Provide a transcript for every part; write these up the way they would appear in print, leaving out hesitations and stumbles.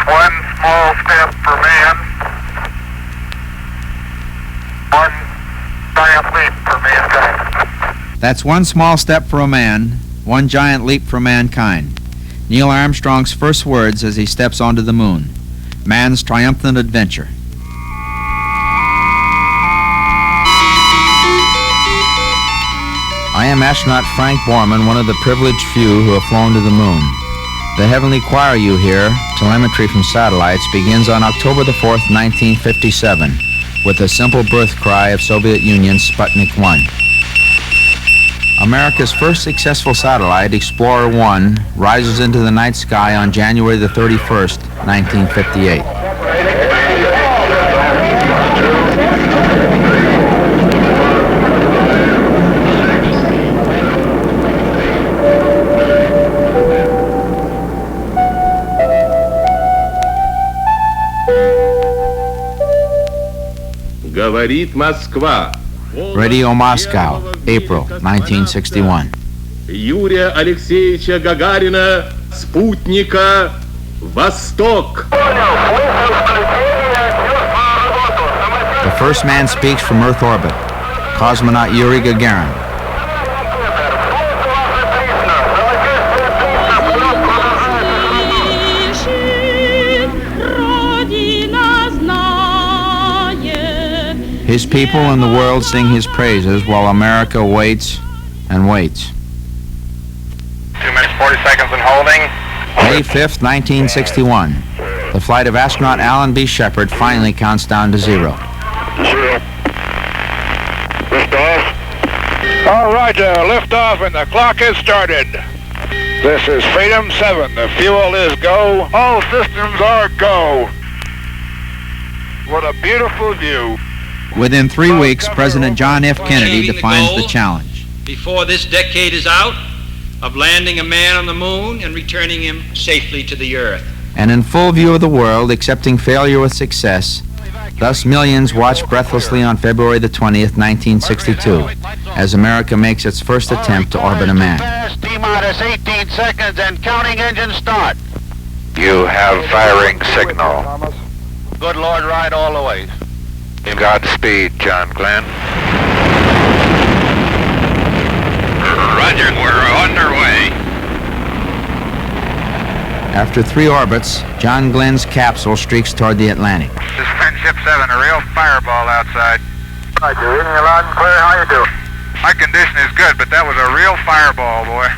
One small step for man, one giant leap for mankind. That's one small step for a man, one giant leap for mankind. Neil Armstrong's first words as he steps onto the moon. Man's triumphant adventure. I am astronaut Frank Borman, one of the privileged few who have flown to the moon. The heavenly choir you hear, telemetry from satellites, begins on October the 4th, 1957, with the simple birth cry of Soviet Union's Sputnik 1. America's first successful satellite, Explorer 1, rises into the night sky on January the 31st, 1958. Говорит Москва. Radio Moscow, April 1961. Юрия Алексеевича Гагарина, спутника «Восток». The first man speaks from Earth orbit, cosmonaut Yuri Gagarin. His people and the world sing his praises while America waits and waits. 2 minutes, 40 seconds and holding. May 5th, 1961. The flight of astronaut Alan B. Shepard finally counts down to zero. Liftoff. All right, liftoff and the clock has started. This is Freedom 7. The fuel is go. All systems are go. What a beautiful view. Within 3 weeks, President John F. Kennedy defines the challenge. Before this decade is out, of landing a man on the moon and returning him safely to the Earth. And in full view of the world, accepting failure with success, thus millions watch breathlessly on February the 20th, 1962, as America makes its first attempt to orbit a man. T-minus 18 seconds and counting engine start. You have firing signal. Good Lord, ride all the way. Godspeed, John Glenn. Roger, we're underway. After 3 orbits, John Glenn's capsule streaks toward the Atlantic. This is Friendship 7, a real fireball outside. Roger, reading you loud and clear. How you doing? My condition is good, but that was a real fireball, boy.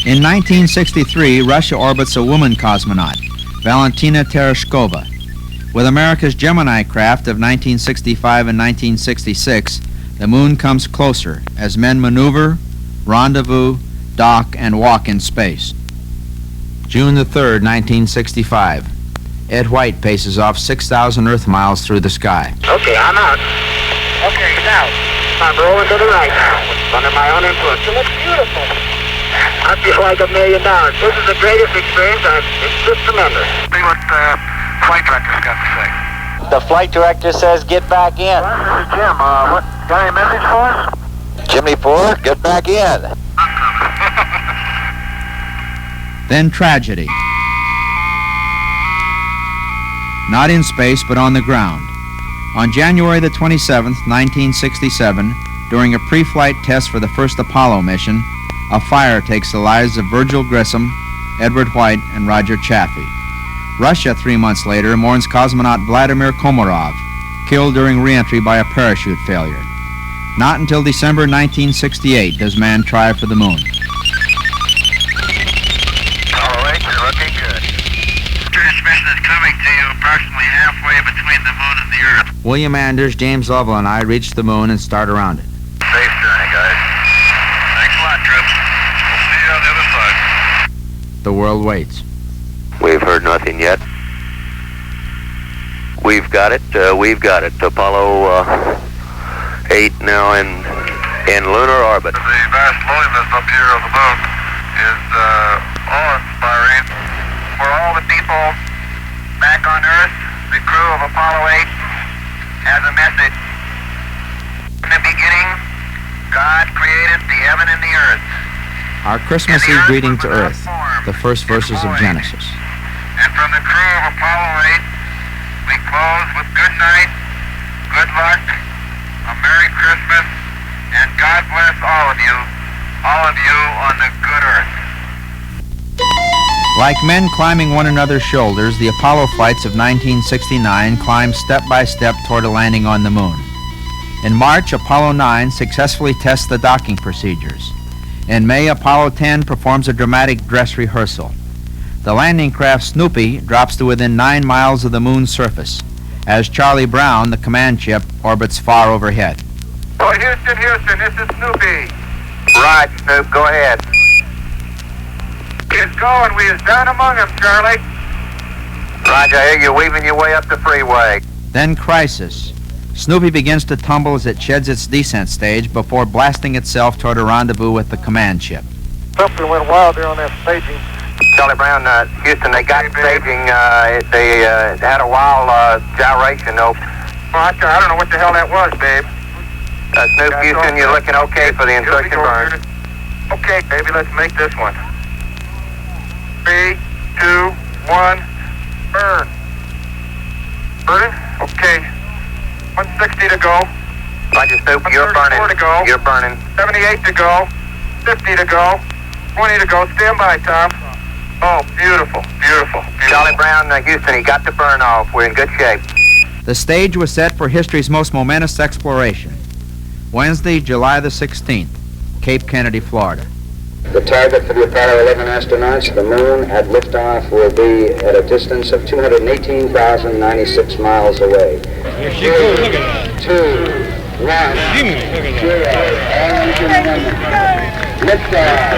In 1963, Russia orbits a woman cosmonaut, Valentina Tereshkova. With America's Gemini craft of 1965 and 1966, the moon comes closer as men maneuver, rendezvous, dock, and walk in space. June the 3rd, 1965. Ed White paces off 6,000 Earth miles through the sky. Okay, I'm out. Okay, now. I'm rolling to the right now. Under my own influence. It looks beautiful. I feel like $1 million. This is the greatest experience. It's just tremendous. See what flight director's got to say. The flight director says get back in. This is Jim. What, got any message for us? Jimmy Poor, get back in. Then tragedy. Not in space, but on the ground. On January the 27th, 1967, during a pre-flight test for the first Apollo mission, a fire takes the lives of Virgil Grissom, Edward White, and Roger Chaffee. Russia, 3 months later, mourns cosmonaut Vladimir Komarov, killed during re-entry by a parachute failure. Not until December 1968 does man try for the moon. All right, you're looking good. Transmission is coming to you approximately halfway between the moon and the Earth. William Anders, James Lovell, and I reach the moon and start around it. Safe journey, guys. Thanks a lot, troops. We'll see you on the other side. The world waits. We've heard nothing yet. We've got it. Apollo 8 now in lunar orbit. The vast loneliness up here on the moon is awe-inspiring. For all the people back on Earth, the crew of Apollo 8 has a message. In the beginning, God created the heaven and the earth. Our Christmas Eve greeting to Earth. the first verses of Genesis. And from the crew of Apollo 8, we close with good night, good luck, a Merry Christmas, and God bless all of you on the good earth. Like men climbing one another's shoulders, the Apollo flights of 1969 climbed step by step toward a landing on the moon. In March, Apollo 9 successfully tests the docking procedures. In May, Apollo 10 performs a dramatic dress rehearsal. The landing craft Snoopy drops to within 9 miles of the moon's surface, as Charlie Brown, the command ship, orbits far overhead. Oh, Houston, this is Snoopy. Right, Snoop, go ahead. It's going. We is down among them, Charlie. Roger, I hear you weaving your way up the freeway. Then crisis. Snoopy begins to tumble as it sheds its descent stage before blasting itself toward a rendezvous with the command ship. Something went wild there on that staging. Charlie Brown, Houston, they got staging. They had a wild gyration. Well, I don't know what the hell that was, babe. Snoop, Houston, you're looking okay for the insertion burn. Okay, baby, let's make this one. 3, 2, 1, burn. Burning? Okay. 160 to go. Roger, Snoop, you're burning. 134 to go. You're burning. 78 to go. 50 to go. 20 to go. Stand by, Tom. Oh, beautiful. Charlie Brown, Houston, he got the burn off. We're in good shape. The stage was set for history's most momentous exploration. Wednesday, July the 16th, Cape Kennedy, Florida. The target for the Apollo 11 astronauts, the moon, at liftoff will be at a distance of 218,096 miles away. Here she goes, look at that. 2, 1, Jimmy, look at 0, and liftoff.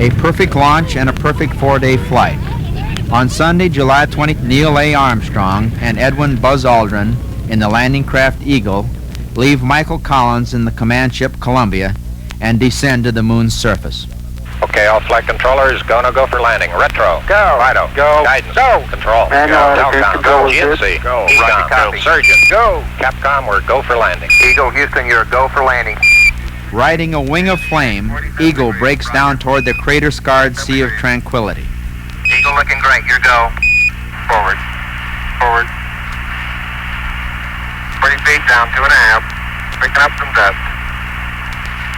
A perfect launch and a perfect 4-day flight. On Sunday, July 20th, Neil A. Armstrong and Edwin Buzz Aldrin in the landing craft Eagle leave Michael Collins in the command ship Columbia and descend to the moon's surface. Okay, all flight controllers, go for landing. Retro. Go. Fido. Go. Guidance. Go. Control. Manual Telcom. go. GNC. Go. Ecom. Roger, copy. Surgeon. Go. Capcom, we're go for landing. Eagle, Houston, you're a go for landing. Riding a wing of flame, Eagle breaks down toward the crater-scarred Sea of Tranquility. Eagle looking great, your go. Forward. 40 feet down, 2.5. Picking up some dust.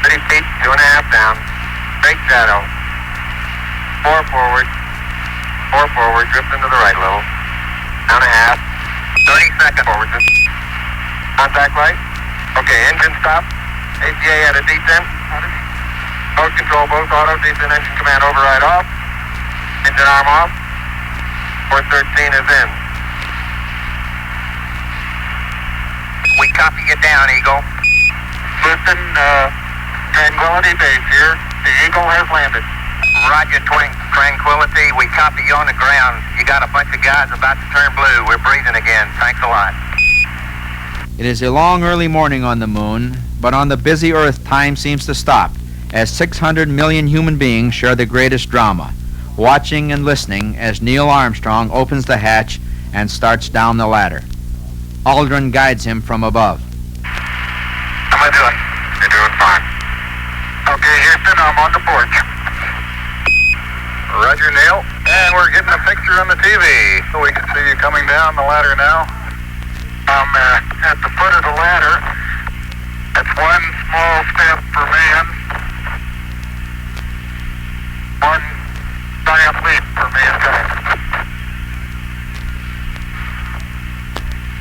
30 feet, 2.5 down. Straight shadow. 4 forward. 4 forward. Drift into the right a little. Down a half. 30 seconds forward. Contact light. Okay, engine stop. ACA at a descent. Mode control both auto. Descent engine command override off. Engine arm off. 413 is in. We copy you down, Eagle. Houston, Tranquility Base here. The Eagle has landed. Roger, Tranquility. We copy you on the ground. You got a bunch of guys about to turn blue. We're breathing again. Thanks a lot. It is a long early morning on the moon, but on the busy Earth time seems to stop as 600 million human beings share the greatest drama, watching and listening as Neil Armstrong opens the hatch and starts down the ladder. Aldrin guides him from above. How am I doing? You're doing fine. Okay, Houston, I'm on the porch. Roger, Neil. And we're getting a picture on the TV. So we can see you coming down the ladder now. I'm at the foot of the ladder. That's one small step for man, one giant leap for mankind.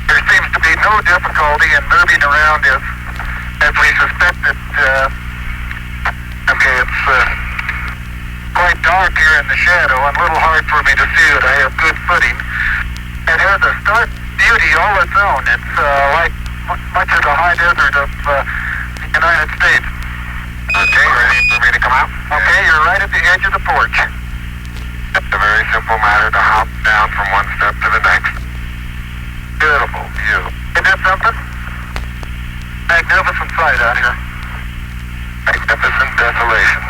There seems to be no difficulty in moving around as we suspected. Okay, it's quite dark here in the shadow and a little hard for me to see that I have good footing. It has a stark beauty all its own. It's like much of the high desert of the United States. Okay, ready for me to come out? Okay, you're right at the edge of the porch. It's a very simple matter to hop down from one step to the next. Beautiful view. Isn't that something? Magnificent sight out here. Magnificent desolation.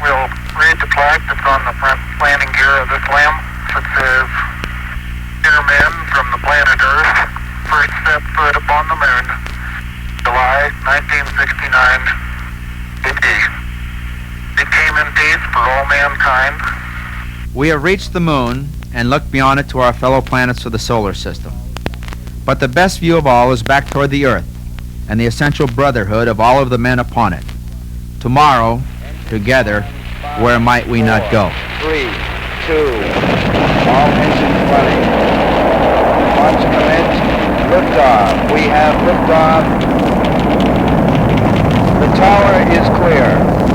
We'll read the plaque that's on the front for all mankind. We have reached the moon and look beyond it to our fellow planets of the solar system. But the best view of all is back toward the Earth and the essential brotherhood of all of the men upon it. Tomorrow, together, where might we not go? 3, 2, all engines running. Launch commenced. Liftoff. We have liftoff. The tower is clear.